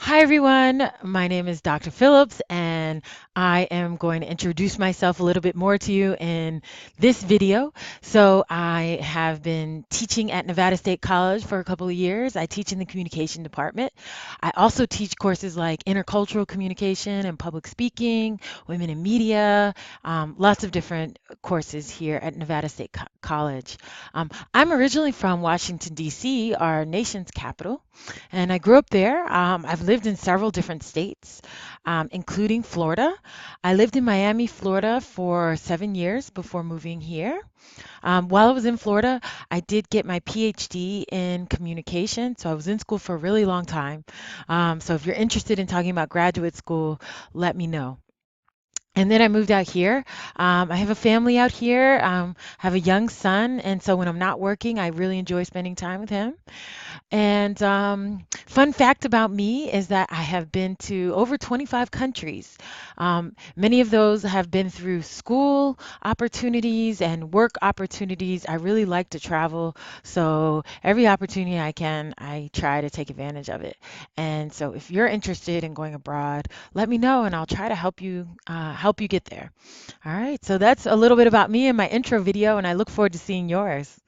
Hi, everyone. My name is Dr. Phillips, and I am going to introduce myself a little bit more to you in this video. So, I have been teaching at Nevada State College for a couple of years. I teach in the communication department. I also teach courses like intercultural communication and public speaking, women in media, lots of different courses here at Nevada State College. I'm originally from Washington, D.C., our nation's capital. And I grew up there. I've lived in several different states, including Florida. I lived in Miami, Florida for 7 years before moving here. While I was in Florida, I did get my PhD in communication. So I was in school for a really long time. So if you're interested in talking about graduate school, let me know. And then I moved out here. I have a family out here. Have a young son, and so when I'm not working, I really enjoy spending time with him. And fun fact about me is that I have been to over 25 countries. Many of those have been through school opportunities and work opportunities. I really like to travel, so every opportunity I can, I try to take advantage of it. And so if you're interested in going abroad, let me know, and I'll try to help you get there. All right, so that's a little bit about me in my intro video, and I look forward to seeing yours.